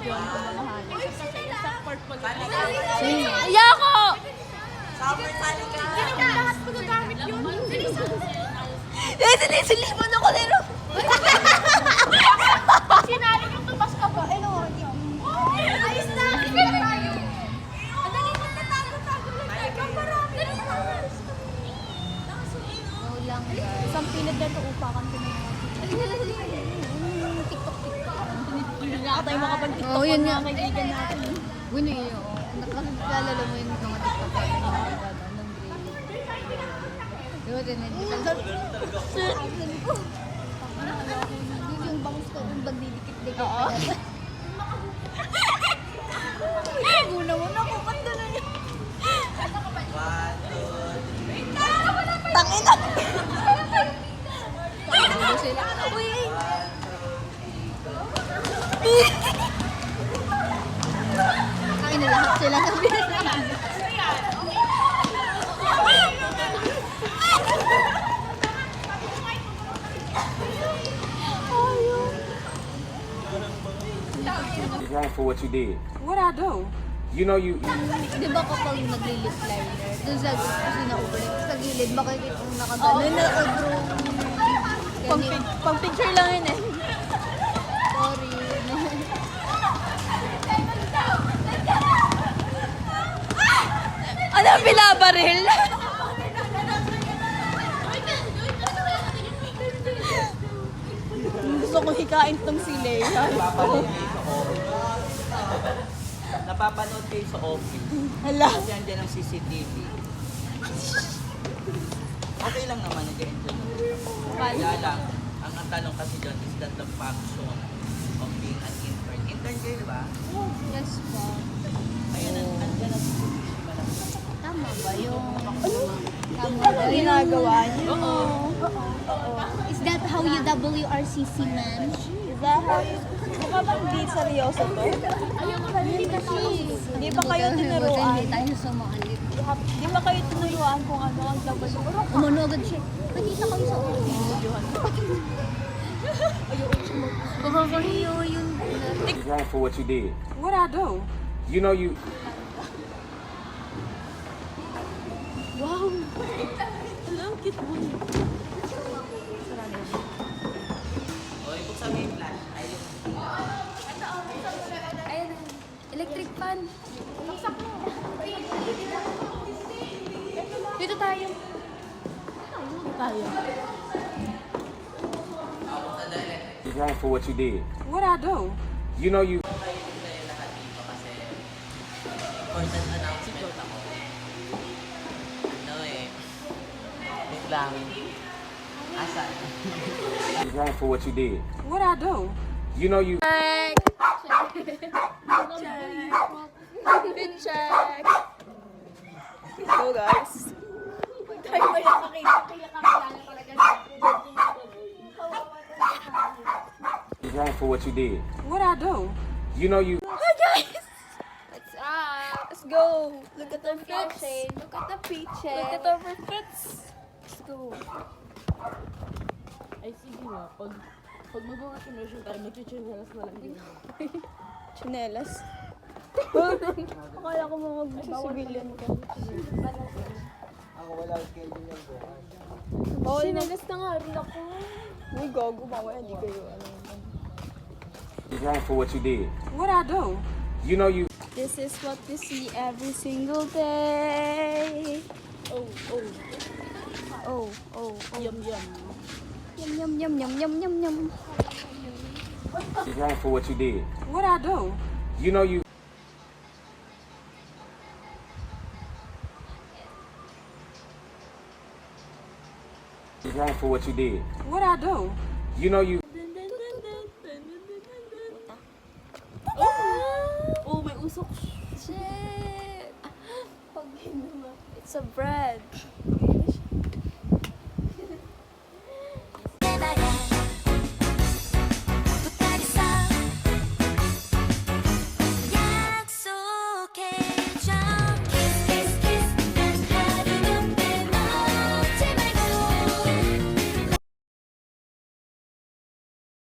yun kung mamahalin. Ayoko! Summer salad ka. Lahat magagamit yun. Silis mo na ko nero. Sinali yung tubas ka ba? Ano? Ayos na! Sige na tayo! Madali na tago-tago lang. Kaparami na lang. Isang pilit na ito upakan ko na TikTok. Hindi nga tayo makapag-TikTok. Oo, yun nga. Kaibigan natin. Guni yun. Nakakalala mo yung mga TikTok ko. Yung bangus ko yung bagdidikit-dikit. Oo. Una mo na ako. Kanda na yun. Tangina! Uy! Kain na lahat sila sabi. You're wrong for what you did. What I do? You know you. Di ba kapag nag-lip liner, dun sa sina-open, sa gilid, makikita yung nakagano na o-draw. Pang picture lang yun eh. Sorry. Ano ang binabaril? Gusto ko hikain tong si Leia. Napapanood kayo sa office. Hala. Kasi andyan ang CCTV. Okay lang naman, nag-enjoy. Kaya lang, ang tanong kasi dyan is that the function of being an intern. Intern kayo, di ba? Yes po. Ayun, andyan ang CCTV. Tama ba yung... Tama ba yung... Ginagawa niyo. Is that how you WRCC, man? Is that how you... Mukha bang di seryoso to? Hindi kasi. Di ba kayo tinuruan? Hindi tayo sumalit. Di ba kayo tinuruan kung ano ang dapat yung Umano agad siya. Nakita kayo sa office. Kakahiyo yun. You're wrong for what you did. What I do? You know you. Wow! Alam, cute mo. O, ibuksan mo yung flash. Ayun. Ayun. Electric fan. Buksak mo. Dito tayo. Tayo. You're wrong for what you did. What I do? You know you. Important announcement ako. Ano eh. Wait lang. Asan? You're wrong for what you did. What I do? You know you. Check. Fit check! Go guys! Tayo ba yung You're wrong for what you did. What I do? You know you. Hi guys! What's up? Let's go! Look at our fits! Look at the peaches! Look at our fits! Let's go! Ay, sige nga. Pag mag-work immersion tayo, mag-chinelas na lang din. Chinelas? Akala ko mag-civilian ka. Ako wala schedule yan po. Chinelas na nga rin ako. Uy, gago. Mamaya hindi kayo ano. You're wrong for what you did. What I do? You know you. This is what we see every single day. Oh, oh. Oh, oh, oh. Yum, yum. Yum, yum, yum, yum, yum, yum, yum. You're wrong for what you did. What I do? You know you. You're wrong for what you did. What I do? You know you. Oh, may usok. Shit! Pag it's a bread.